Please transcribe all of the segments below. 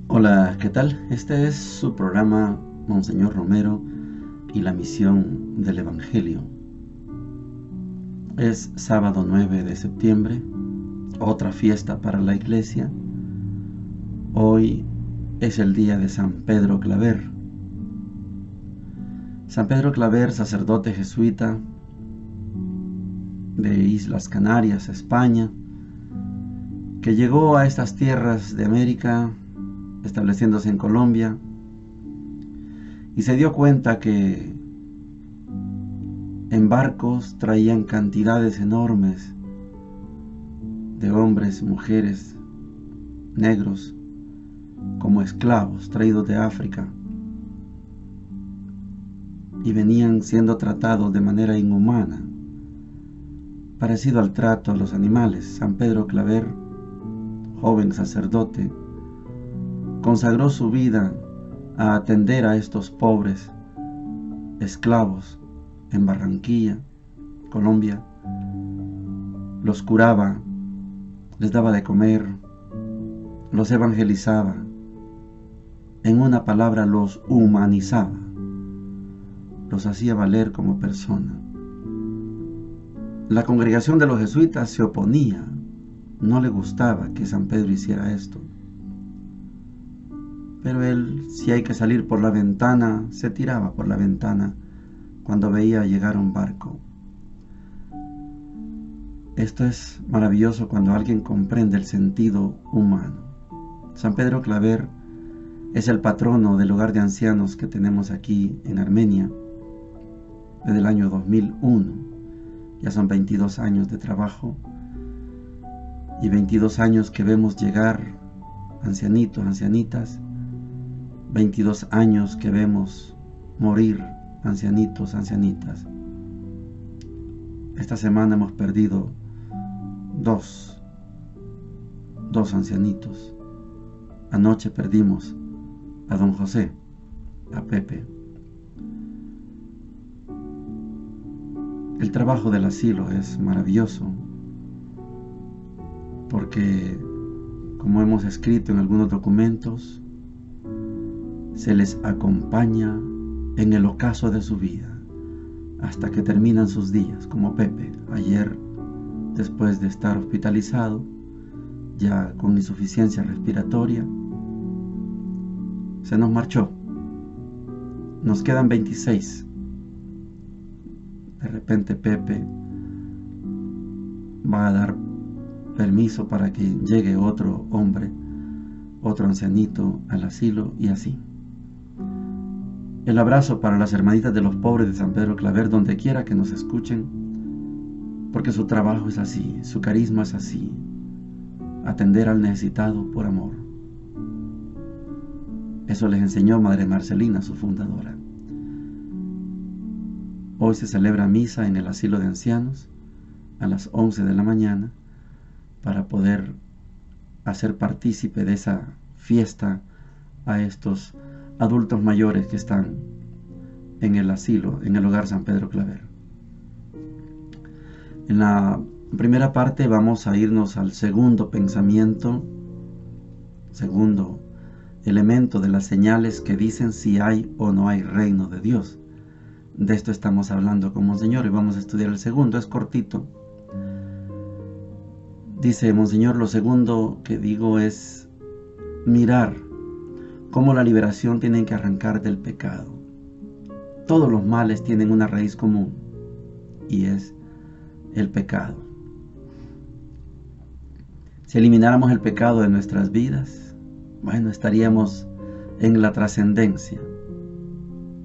Hola, ¿qué tal? Este es su programa Monseñor Romero y la misión del Evangelio. Es sábado 9 de septiembre, otra fiesta para la iglesia. Hoy es el día de San Pedro Claver. San Pedro Claver, sacerdote jesuita de Islas Canarias, España, que llegó a estas tierras de América, estableciéndose en Colombia, y se dio cuenta que en barcos traían cantidades enormes de hombres, mujeres, negros, como esclavos traídos de África, y venían siendo tratados de manera inhumana, parecido al trato a los animales. San Pedro Claver, joven sacerdote, consagró su vida a atender a estos pobres esclavos en Barranquilla, Colombia. Los curaba, les daba de comer, los evangelizaba, en una palabra los humanizaba, los hacía valer como persona. La congregación de los jesuitas se oponía, no le gustaba que San Pedro hiciera esto. Pero él, si hay que salir por la ventana, se tiraba por la ventana cuando veía llegar un barco. Esto es maravilloso cuando alguien comprende el sentido humano. San Pedro Claver es el patrono del hogar de ancianos que tenemos aquí en Armenia desde el año 2001. Ya son 22 años de trabajo y 22 años que vemos llegar ancianitos, ancianitas, 22 años que vemos morir ancianitos, ancianitas. Esta semana hemos perdido dos ancianitos. Anoche perdimos a don José, a Pepe. El trabajo del asilo es maravilloso porque, como hemos escrito en algunos documentos, se les acompaña en el ocaso de su vida hasta que terminan sus días, como Pepe. Ayer, después de estar hospitalizado, ya con insuficiencia respiratoria, se nos marchó. Nos quedan 26. De repente Pepe va a dar permiso para que llegue otro hombre, otro ancianito al asilo, y así. El abrazo para las hermanitas de los pobres de San Pedro Claver, donde quiera que nos escuchen, porque su trabajo es así, su carisma es así, atender al necesitado por amor. Eso les enseñó Madre Marcelina, su fundadora. Hoy se celebra misa en el asilo de ancianos a las 11 de la mañana para poder hacer partícipe de esa fiesta a estos adultos mayores que están en el asilo, en el hogar San Pedro Claver. En la primera parte vamos a irnos al segundo pensamiento, segundo elemento de las señales que dicen si hay o no hay reino de Dios. De esto estamos hablando con Monseñor y vamos a estudiar el segundo, es cortito. Dice Monseñor, lo segundo que digo es mirar cómo la liberación tiene que arrancar del pecado. Todos los males tienen una raíz común y es el pecado. Si elimináramos el pecado de nuestras vidas, bueno, estaríamos en la trascendencia.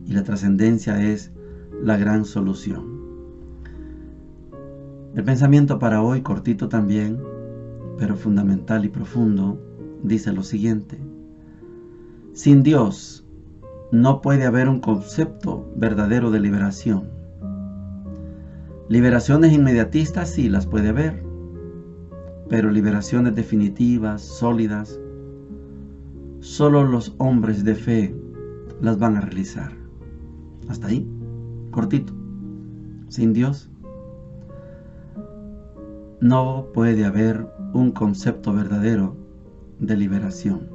Y la trascendencia es la gran solución. El pensamiento para hoy, cortito también, pero fundamental y profundo, dice lo siguiente: sin Dios no puede haber un concepto verdadero de liberación. Liberaciones inmediatistas sí las puede haber, pero liberaciones definitivas, sólidas, solo los hombres de fe las van a realizar. Hasta ahí, cortito. Sin Dios no puede haber un concepto verdadero de liberación.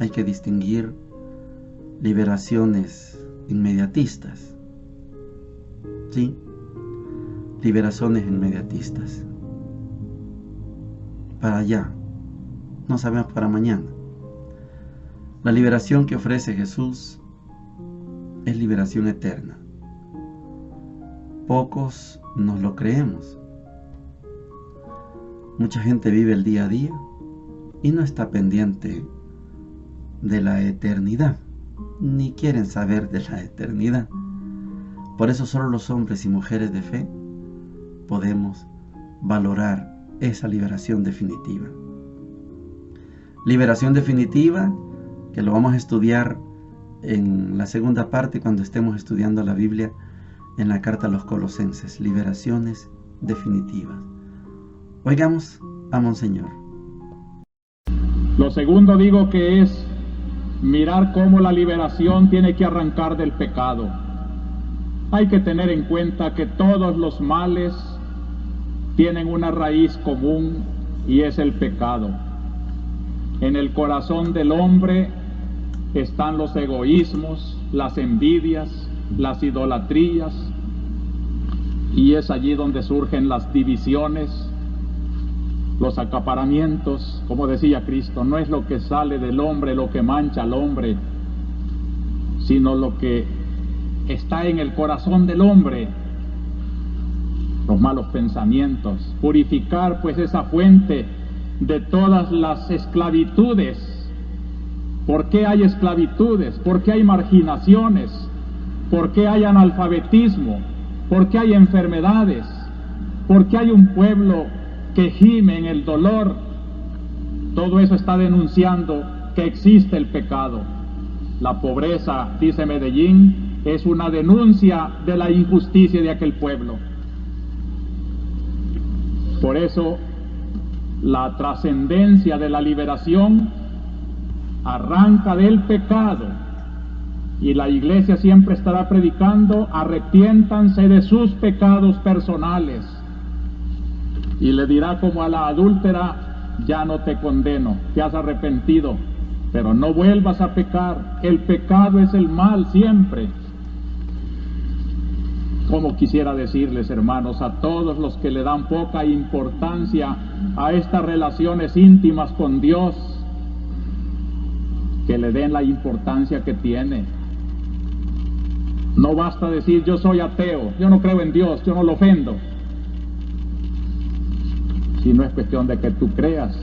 hay que distinguir liberaciones inmediatistas. ¿Sí? Liberaciones inmediatistas. Para allá. No sabemos para mañana. La liberación que ofrece Jesús es liberación eterna. Pocos nos lo creemos. Mucha gente vive el día a día y no está pendiente de la eternidad, ni quieren saber de la eternidad. Por eso solo los hombres y mujeres de fe podemos valorar esa liberación definitiva. Liberación definitiva que lo vamos a estudiar en la segunda parte cuando estemos estudiando la Biblia en la carta a los Colosenses. Liberaciones definitivas. Oigamos a Monseñor. Lo segundo digo que es mirar cómo la liberación tiene que arrancar del pecado. Hay que tener en cuenta que todos los males tienen una raíz común y es el pecado. En el corazón del hombre están los egoísmos, las envidias, las idolatrías, y es allí donde surgen las divisiones, los acaparamientos. Como decía Cristo, no es lo que sale del hombre lo que mancha al hombre, sino lo que está en el corazón del hombre, los malos pensamientos. Purificar pues esa fuente de todas las esclavitudes. ¿Por qué hay esclavitudes? ¿Por qué hay marginaciones? ¿Por qué hay analfabetismo? ¿Por qué hay enfermedades? ¿Por qué hay un pueblo que gime en el dolor? Todo eso está denunciando que existe el pecado. La pobreza, dice Medellín, es una denuncia de la injusticia de aquel pueblo. Por eso, la trascendencia de la liberación arranca del pecado, y la Iglesia siempre estará predicando: arrepiéntanse de sus pecados personales. Y le dirá como a la adúltera: ya no te condeno, te has arrepentido, pero no vuelvas a pecar. El pecado es el mal siempre. Como quisiera decirles, hermanos, a todos los que le dan poca importancia a estas relaciones íntimas con Dios, que le den la importancia que tiene. No basta decir: yo soy ateo, yo no creo en Dios, yo no lo ofendo. Si no es cuestión de que tú creas,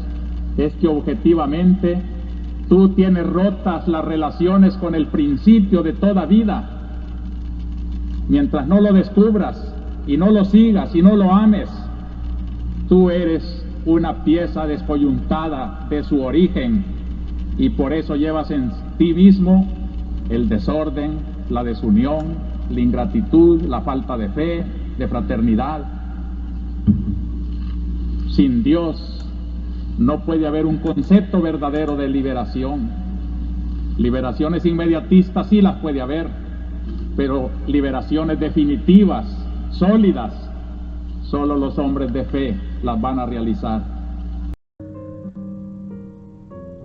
es que objetivamente tú tienes rotas las relaciones con el principio de toda vida. Mientras no lo descubras y no lo sigas y no lo ames, tú eres una pieza descoyuntada de su origen, y por eso llevas en ti mismo el desorden, la desunión, la ingratitud, la falta de fe, de fraternidad. Sin Dios no puede haber un concepto verdadero de liberación. Liberaciones inmediatistas sí las puede haber, pero liberaciones definitivas, sólidas, solo los hombres de fe las van a realizar.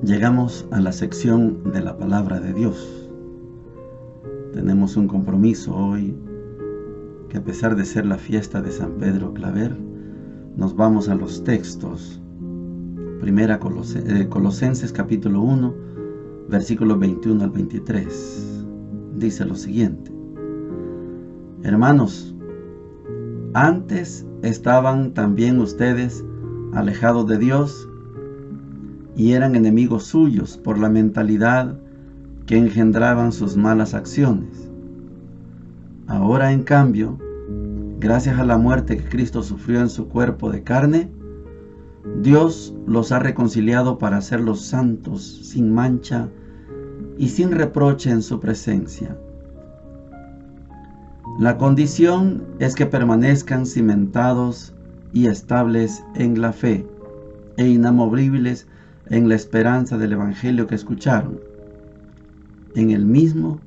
Llegamos a la sección de la palabra de Dios. Tenemos un compromiso hoy, que a pesar de ser la fiesta de San Pedro Claver, nos vamos a los textos. Primera Colosenses capítulo 1, versículos 21 al 23. Dice lo siguiente: Hermanos, antes estaban también ustedes alejados de Dios y eran enemigos suyos por la mentalidad que engendraban sus malas acciones. Ahora, en cambio, gracias a la muerte que Cristo sufrió en su cuerpo de carne, Dios los ha reconciliado para hacerlos santos, sin mancha y sin reproche en su presencia. La condición es que permanezcan cimentados y estables en la fe e inamovibles en la esperanza del Evangelio que escucharon, en el mismo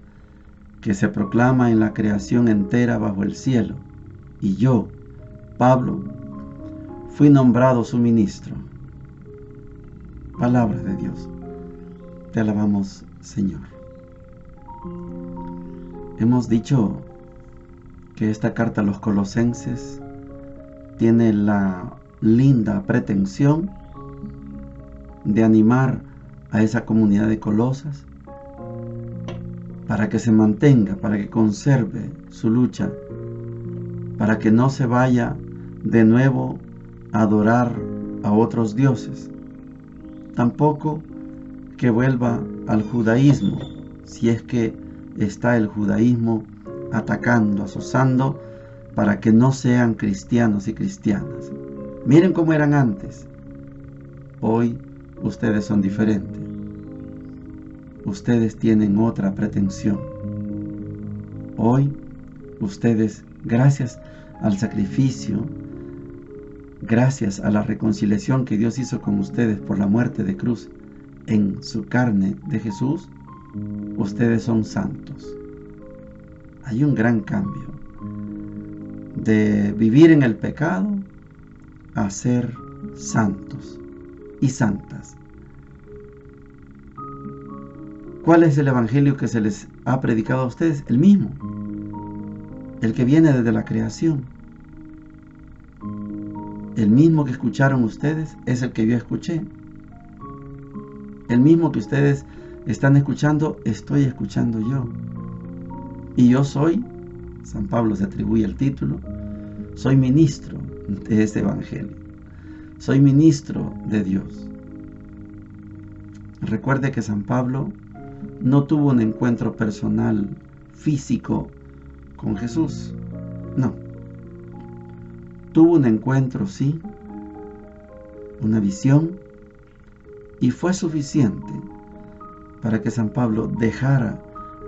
que se proclama en la creación entera bajo el cielo, y yo, Pablo, fui nombrado su ministro. Palabra de Dios. Te alabamos, Señor. Hemos dicho que esta carta a los Colosenses tiene la linda pretensión de animar a esa comunidad de Colosas para que se mantenga, para que conserve su lucha, para que no se vaya de nuevo a adorar a otros dioses, tampoco que vuelva al judaísmo, si es que está el judaísmo atacando, azuzando, para que no sean cristianos y cristianas. Miren cómo eran antes. Hoy ustedes son diferentes. Ustedes tienen otra pretensión. Hoy ustedes, gracias al sacrificio, gracias a la reconciliación que Dios hizo con ustedes por la muerte de cruz en su carne de Jesús, ustedes son santos. Hay un gran cambio de vivir en el pecado a ser santos y santas. ¿Cuál es el evangelio que se les ha predicado a ustedes? El mismo, el que viene desde la creación. El mismo que escucharon ustedes es el que yo escuché. El mismo que ustedes están escuchando, estoy escuchando yo. Y yo soy, San Pablo se atribuye el título, soy ministro de este evangelio. Soy ministro de Dios. Recuerde que San Pablo no tuvo un encuentro personal, físico, con Jesús. No. Tuvo un encuentro, sí, una visión, y fue suficiente para que San Pablo dejara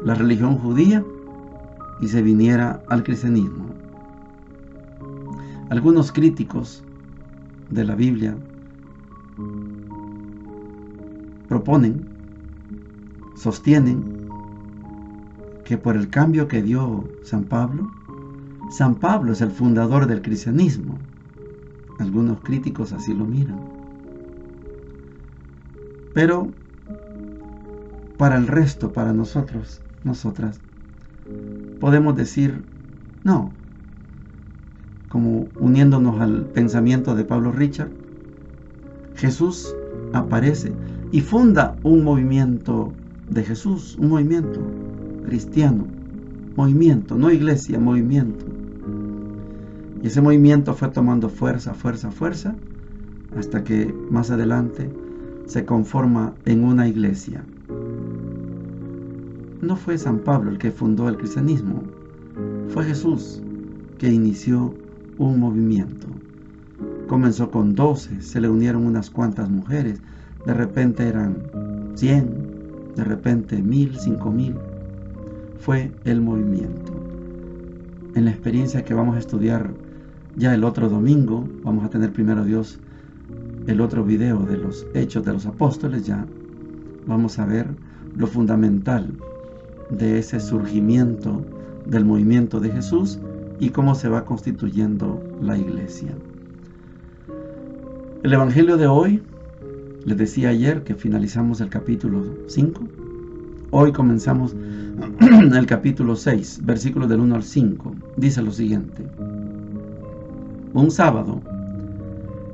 la religión judía y se viniera al cristianismo. Algunos críticos de la Biblia proponen, sostienen que por el cambio que dio San Pablo es el fundador del cristianismo. Algunos críticos así lo miran. Pero para el resto, para nosotros, nosotras, podemos decir no, como uniéndonos al pensamiento de Pablo Richard. Jesús aparece y funda un movimiento de Jesús, un movimiento cristiano, movimiento, no iglesia, movimiento. Y ese movimiento fue tomando fuerza, hasta que más adelante se conforma en una iglesia. No fue San Pablo el que fundó el cristianismo, fue Jesús que inició un movimiento. Comenzó con 12, se le unieron unas cuantas mujeres, de repente eran 100, de repente 1000, 5000. Fue el movimiento. En la experiencia que vamos a estudiar ya el otro domingo, vamos a tener primero Dios el otro video de los Hechos de los Apóstoles. Ya vamos a ver lo fundamental de ese surgimiento del movimiento de Jesús y cómo se va constituyendo la iglesia. El evangelio de hoy, les decía ayer que finalizamos el capítulo 5. Hoy comenzamos el capítulo 6, versículos del 1 al 5. Dice lo siguiente: un sábado,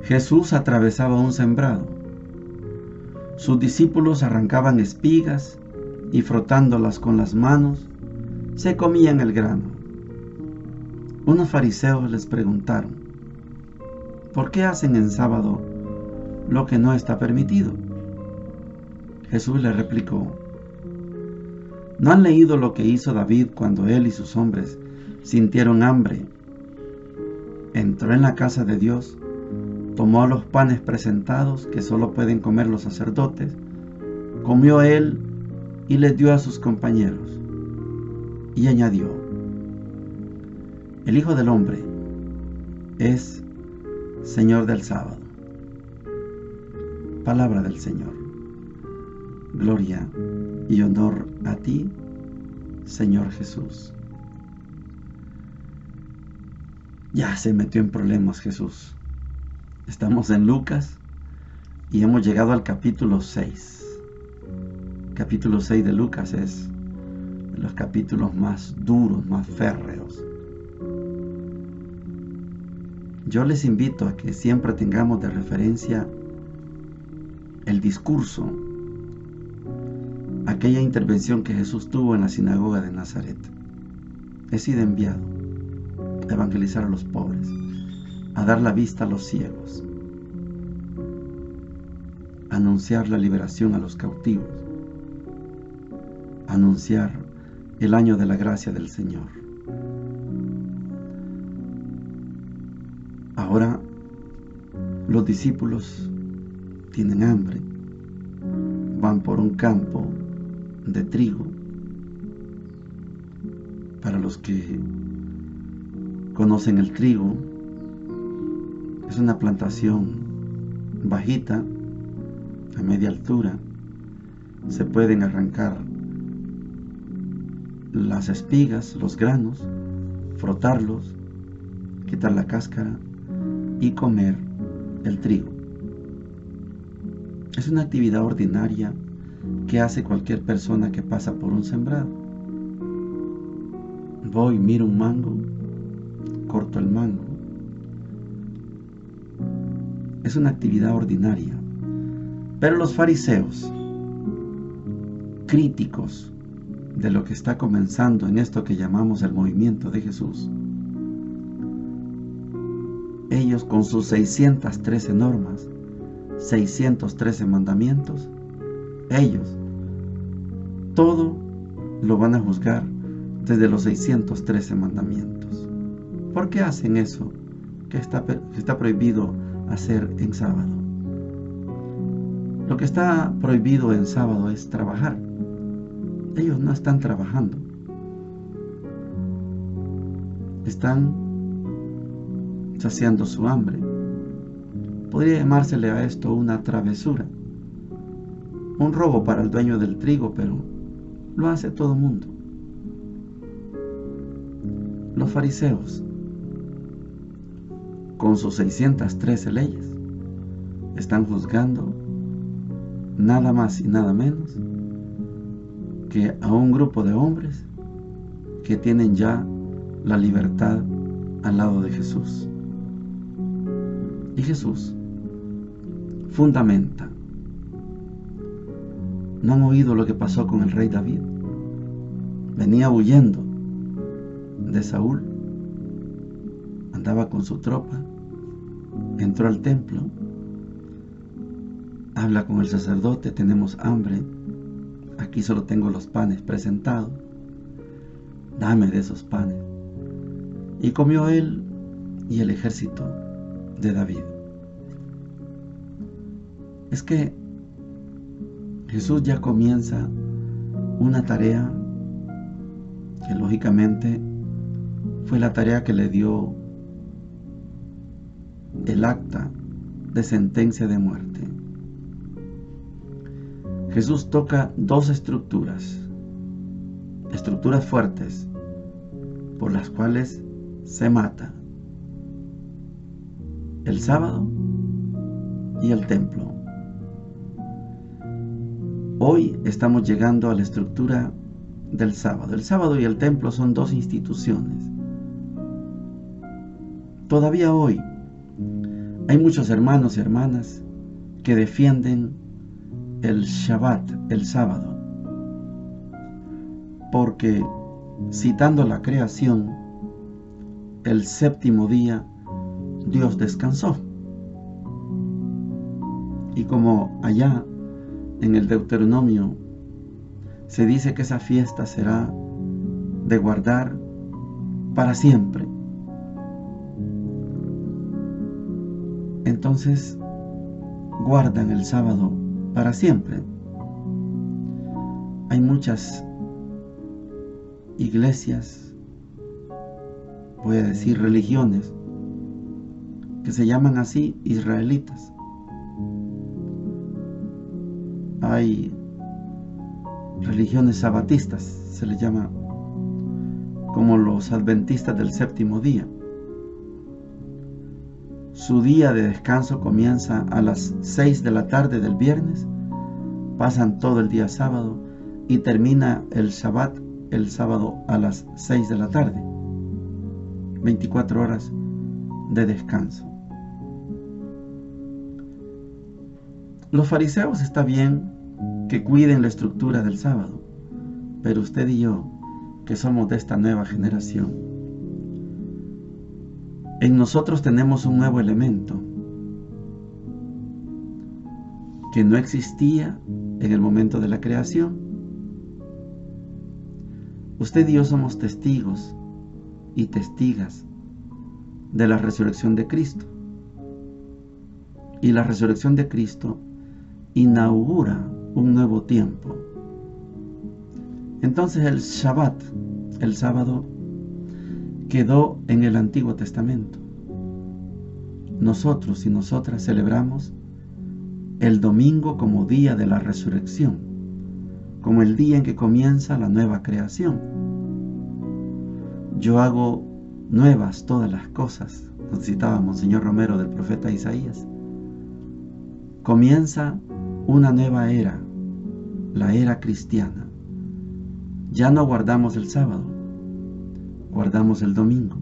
Jesús atravesaba un sembrado. Sus discípulos arrancaban espigas y frotándolas con las manos, se comían el grano. Unos fariseos les preguntaron: ¿por qué hacen en sábado lo que no está permitido? Jesús les replicó: ¿no han leído lo que hizo David cuando él y sus hombres sintieron hambre? Entró en la casa de Dios, tomó los panes presentados que solo pueden comer los sacerdotes, comió él y les dio a sus compañeros, y añadió: el Hijo del Hombre es Señor del sábado. Palabra del Señor. Gloria y honor a ti, Señor Jesús. Ya se metió en problemas Jesús. Estamos en Lucas y hemos llegado al capítulo 6. capítulo 6 de Lucas es de los capítulos más duros, más férreos. Yo les invito a que siempre tengamos de referencia el discurso, aquella intervención que Jesús tuvo en la sinagoga de Nazaret. He sido enviado a evangelizar a los pobres, a dar la vista a los ciegos, a anunciar la liberación a los cautivos, a anunciar el año de la gracia del Señor. Ahora los discípulos tienen hambre, van por un campo de trigo. Para los que conocen el trigo, es una plantación bajita, a media altura. Se pueden arrancar las espigas, los granos, frotarlos, quitar la cáscara y comer el trigo. Es una actividad ordinaria que hace cualquier persona que pasa por un sembrado. Voy, miro un mango, corto el mango. Es una actividad ordinaria. Pero los fariseos, críticos de lo que está comenzando en esto que llamamos el movimiento de Jesús, ellos con sus 613 normas, 613 mandamientos, ellos todo lo van a juzgar desde los 613 mandamientos. ¿Por qué hacen eso que está prohibido hacer en sábado? Lo que está prohibido en sábado es trabajar. Ellos no están trabajando. Están saciando su hambre. Podría llamársele a esto una travesura, un robo para el dueño del trigo, pero lo hace todo el mundo. Los fariseos, con sus 613 leyes, están juzgando nada más y nada menos que a un grupo de hombres que tienen ya la libertad al lado de Jesús. Y Jesús fundamenta. ¿No han oído lo que pasó con el rey David? Venía huyendo de Saúl, andaba con su tropa, entró al templo, habla con el sacerdote: tenemos hambre, aquí solo tengo los panes presentados, dame de esos panes. Y comió él y el ejército de David. Es que Jesús ya comienza una tarea que lógicamente fue la tarea que le dio el acta de sentencia de muerte. Jesús toca dos estructuras fuertes por las cuales se mata: el sábado y el templo. Hoy estamos llegando a la estructura del sábado. El sábado y el templo son dos instituciones. Todavía hoy hay muchos hermanos y hermanas que defienden el Shabbat, el sábado, porque citando la creación, el séptimo día Dios descansó. Y como allá en el Deuteronomio se dice que esa fiesta será de guardar para siempre, entonces guardan el sábado para siempre. Hay muchas iglesias, voy a decir religiones, que se llaman así israelitas. Hay religiones sabatistas, se les llama, como los adventistas del séptimo día. Su día de descanso comienza a las 6 de la tarde del viernes pasan todo el día sábado y termina el Shabbat el sábado a las 6 de la tarde. 24 horas de descanso. Los fariseos está bien que cuiden la estructura del sábado, pero usted y yo, que somos de esta nueva generación, en nosotros tenemos un nuevo elemento que no existía en el momento de la creación. Usted y yo somos testigos y testigas de la resurrección de Cristo. Y la resurrección de Cristo inaugura un nuevo tiempo. Entonces el Shabbat, el sábado, quedó en el Antiguo Testamento. Nosotros y nosotras celebramos el domingo como día de la resurrección, como el día en que comienza la nueva creación. Yo hago nuevas todas las cosas, nos citaba Monseñor Romero del profeta Isaías. Comienza una nueva era, la era cristiana. Ya no guardamos el sábado, guardamos el domingo.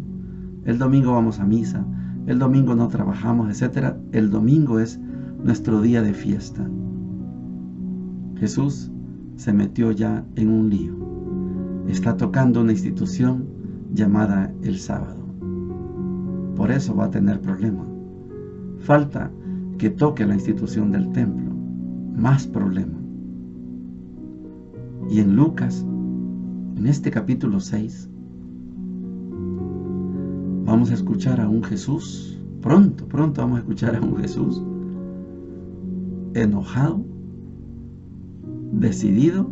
El domingo vamos a misa, el domingo no trabajamos, etc. El domingo es nuestro día de fiesta. Jesús se metió ya en un lío. Está tocando una institución llamada el sábado. Por eso va a tener problemas. Falta que toque la institución del templo. Más problema. Y en Lucas, en este capítulo 6, vamos a escuchar a un Jesús, pronto vamos a escuchar a un Jesús enojado, decidido,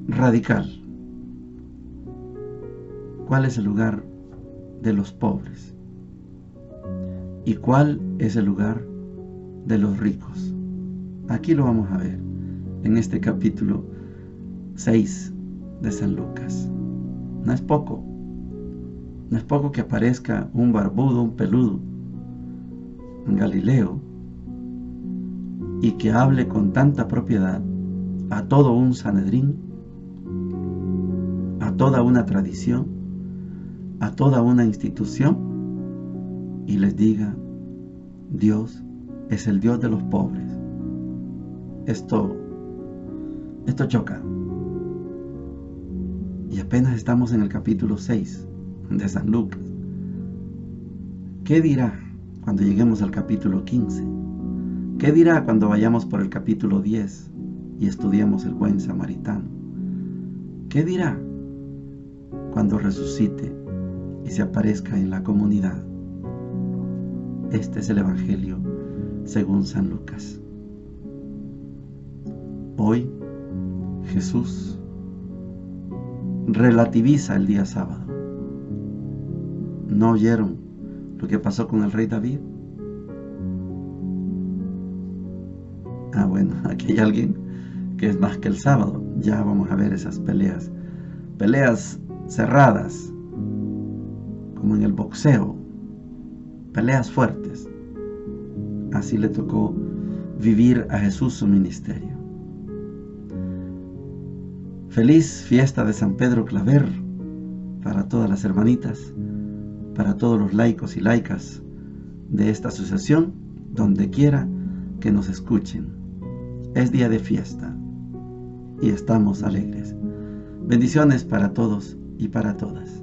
radical. ¿Cuál es el lugar de los pobres? ¿Y cuál es el lugar de los ricos? Aquí lo vamos a ver en este capítulo 6 de San Lucas. No es poco que aparezca un barbudo, un peludo, un Galileo, y que hable con tanta propiedad a todo un Sanedrín, a toda una tradición, a toda una institución, y les diga: Dios es el Dios de los pobres. Esto choca. Y apenas estamos en el capítulo 6 de San Lucas. ¿Qué dirá cuando lleguemos al capítulo 15? ¿Qué dirá cuando vayamos por el capítulo 10 y estudiemos el buen samaritano? ¿Qué dirá cuando resucite y se aparezca en la comunidad? Este es el Evangelio según San Lucas. Hoy Jesús relativiza el día sábado. ¿No oyeron lo que pasó con el rey David? Bueno, aquí hay alguien que es más que el sábado. Ya vamos a ver esas peleas cerradas, como en el boxeo, peleas fuertes. Así le tocó vivir a Jesús su ministerio. Feliz fiesta de San Pedro Claver para todas las hermanitas, para todos los laicos y laicas de esta asociación, donde quiera que nos escuchen. Es día de fiesta y estamos alegres. Bendiciones para todos y para todas.